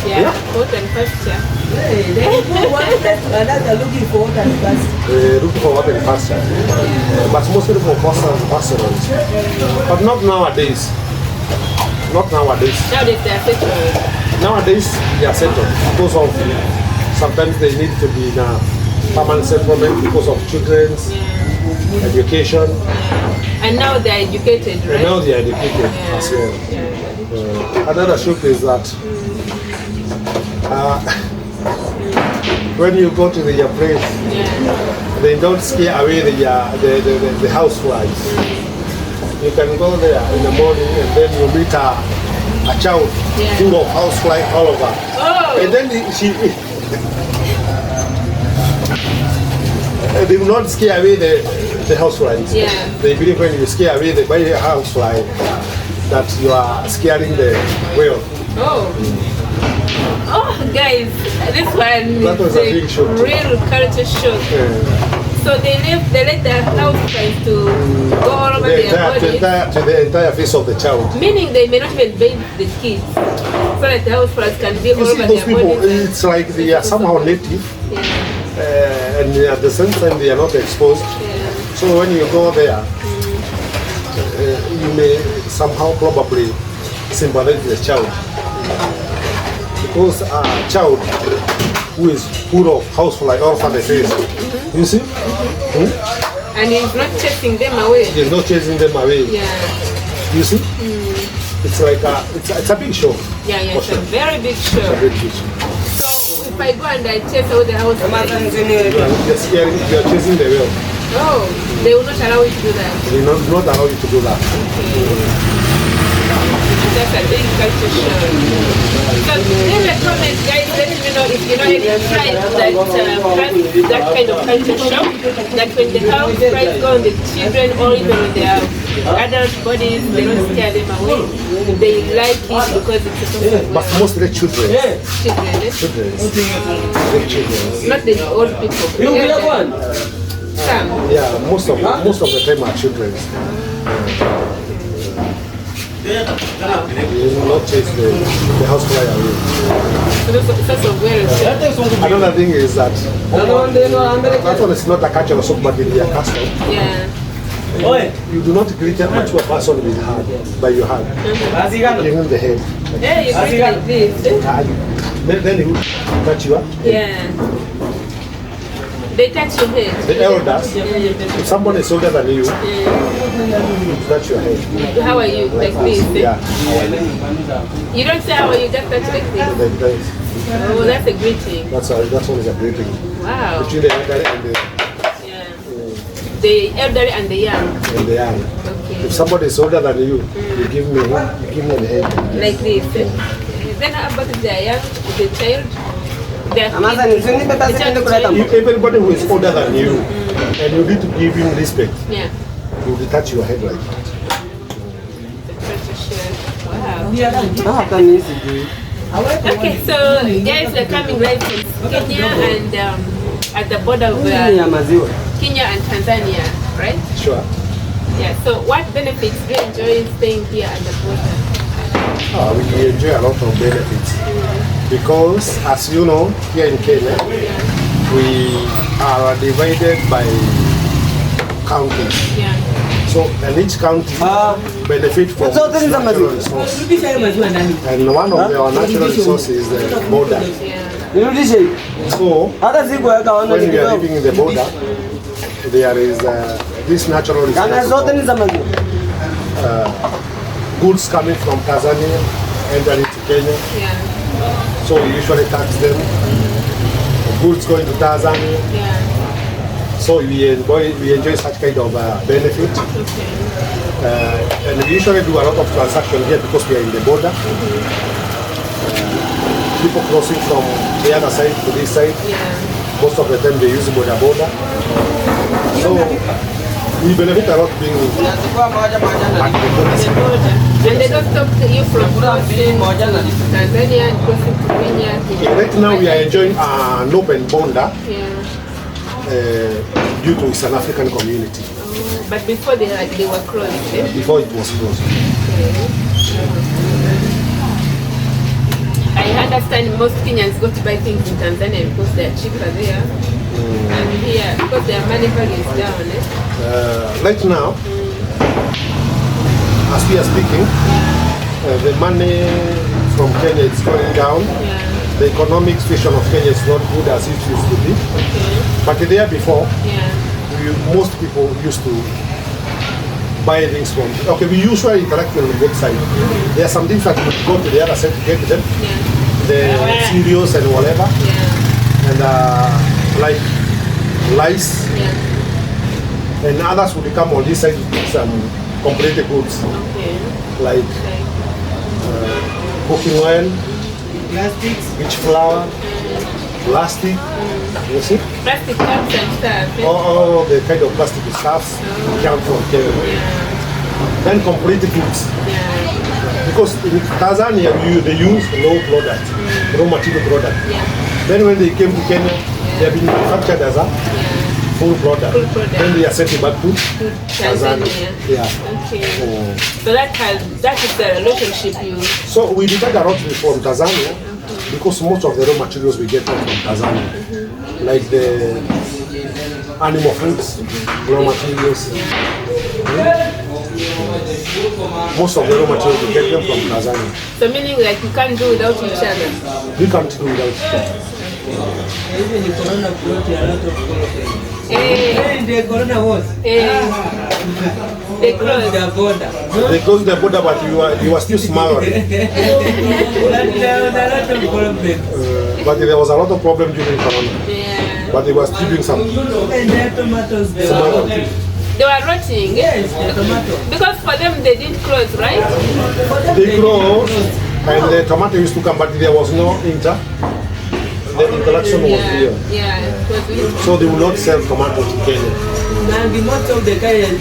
Yeah, food and pasture. They go one place to another looking for water and pasture. Looking for water and pasture. But mostly for pastoralists. But not nowadays. Not nowadays. Nowadays they are settled. Nowadays they are settled because of sometimes they need to be in a permanent settlement because of children's education. And now they are educated, right? And now they are educated as well. Another shock is that when you go to their place, they don't scare away the houseflies. You can go there in the morning and then you meet a child full of housefly all over. Oh. And then they will not scare away the houseflies. Yeah. They believe when you scare away the housefly that you are scaring the whale. Oh. Oh, guys, this one that was a big shock. Real culture shock. Yeah. So they let the houseflies to go all over their body. To the entire face of the child. Meaning they may not even bathe the kids. So that the houseflies can be all over those their people, body. it's like they are somehow native. And at the same time they are not exposed. So when you go there, you may somehow probably sympathize the child. Because a child who is full of housefly all over the face, you see? And he's not chasing them away. He's not chasing them away. Yeah. You see? It's like it's a big show. Yeah, it's a very big show. It's a very big show. So if I go and I chase away the houseflies, you're chasing the whale. oh, they will not allow you to do that. They will not allow you to do that. That's a big culture show. So leave a comment, guys, let me know if you know any tribe that kind of culture show, that when the houseflies go on the children or even on their adult bodies, they don't scare them away. They like it because it's supposed to. But mostly children. Children. Children. Not the old people. Some. Yeah, most of the time are children. You will not chase the housefly away. So that's a weird. Another thing is that that one is not a cultural shock, but it is a custom. Yeah. You do not greet a mature person with hand, by your hand. Give him the head. Yeah, you greet like this. Then he will touch you up. Yeah. They touch your head. The elders, if someone is older than you, touch your head. How are you? Like this? Yeah. You don't say how are you, just touch like this. Oh, that's a greeting. That's one is a greeting. Wow. Between the elderly and the elderly and the young. And the young. Okay. If somebody is older than you, you give me the head. Like this. Then how about if they are young, the child? Everybody who is older than you, and you need to give him respect. Yeah. You will touch your head like that. Wow. Okay, so guys, we're coming live from Kenya and at the border of Kenya and Tanzania, right? Sure. Yeah. So what benefits do you enjoy staying here at the border? We enjoy a lot of benefits because, as you know, here in Kenya, we are divided by counties. Yeah. So, and each county benefit from natural resource. And one of our natural resources is the border. So, when we are living in the border, there is this natural resources, goods coming from Tanzania enter into Kenya. Yeah. So we usually tax them. Goods going to Tanzania. Yeah. So we enjoy such kind of benefit. Okay. And we usually do a lot of transactions here because we are in the border. People crossing from the other side to this side. Yeah. Most of the time they use border. So we benefit a lot being at the border. And they don't stop you from crossing Tanzania and crossing to Kenya. Right now we are enjoying an open border Yeah. due to it's an African community. But before they were closed. Eh? Before it was closed. I understand most Kenyans go to buy things in Tanzania because they are cheaper there. And here, because their money value is down. Eh? Right now, as we are speaking, the money from Kenya is going down. Yeah. The economic situation of Kenya is not good as it used to be. Okay. But there before, Yeah. most people used to buy things from. Okay, we usually interact on both sides. There are some things that we go to the other side to get them, the cereals and whatever, Yeah. and like rice, Yeah. and others will come on this side to get some completed goods Okay. like cooking oil, wheat flour, plastic. You see? Plastic cups and stuff. Eh? All the kind of plastic stuffs come from Kenya. Then complete goods. Yeah. Because in Tanzania they use low product, raw material product. Yeah. Then when they came to Kenya, they have been manufactured as a full product. Full product. Then they are sent back to Tanzania. Yeah. Okay. So that is the relationship you. So we depend a lot from Tanzania because most of the raw materials we get from Tanzania, like the animal foods, raw materials. Most of the raw materials we get them from Tanzania. So meaning like you can't do without each other. We can't do without each other. Even the corona brought a lot of problems. Eh, The corona was. they closed. The border. They closed the border, but you are still smiling. But there was a lot of problems. But there was a lot of problem during Corona. Yeah. But they were still doing some. And their tomatoes, they were rotting. They were rotting. Yes, the tomatoes. Because for them they didn't close, right? They closed, and the tomato used to come, but there was no the interaction was Yeah. real. Yeah. It was really- So they will not sell tomato to Kenya. And the most of the Kenyans,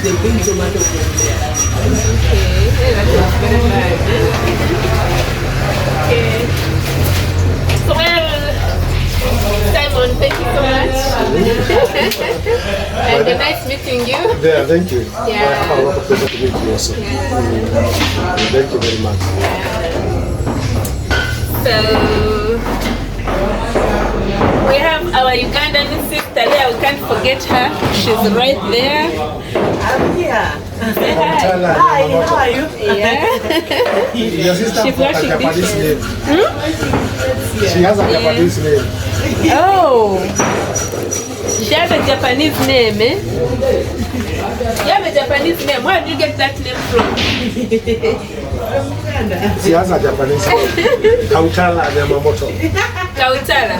they bring tomatoes from there. Okay. Yeah, that was very bad. Okay. So well, Simon, thank you so much. And nice meeting you. There, thank you. Yeah. I have a lot of pleasure to meet you also. Thank you very much. So we have our Ugandan sister there. We can't forget her. She's right there. I'm here. Say hi. Hi, how are you? Yeah. Your sister She's has a washing Japanese dishes. name. She has a Japanese name. Oh. She has a Japanese name, eh? You have a Japanese name. Where did you get that name from? She has a Japanese name. Kautala Yamamoto. Kautala.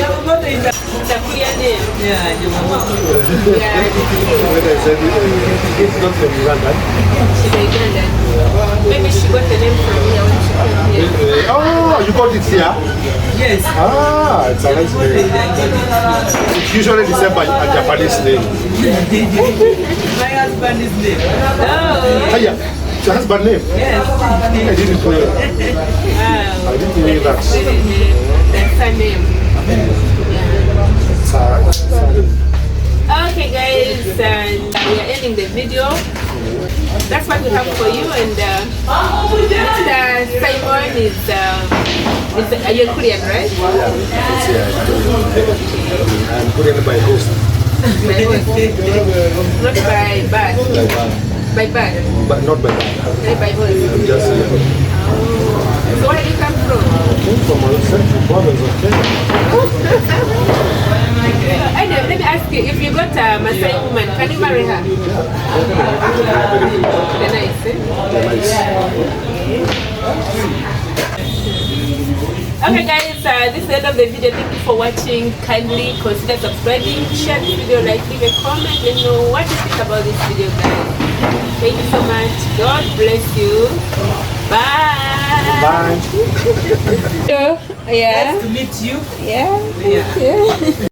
Yamamoto is a... Chakulia name. Yeah, Yamamoto. Yeah. When I said it's not from Uganda. She's a Ugandan. Maybe she got the name from here when she came here. Oh, you got it here? Yes. Ah, it's a nice name. It's usually December a Japanese name. My husband's name. Oh. Hiya, it's your husband's name? Yes. I didn't know. Wow. I didn't know that. That's her name. Okay guys, and we are ending the video. That's what we have for you, and Mr. Simon is are you Korean, right? I'm Korean by host. By host. Not by birth. By birth. But not by that. By host. I'm just here. So where do you come from? I came from a central province of Kenya. Anyway, let me ask you, if you got a Masai woman, can you marry her? They're nice, eh? Okay guys, this is the end of the video. Thank you for watching. Kindly consider subscribing, share this video, like, leave a comment, let me know what you think about this video guys. Thank you so much. God bless you. Bye. Bye. Yeah. Nice to meet you. Yeah. Yeah.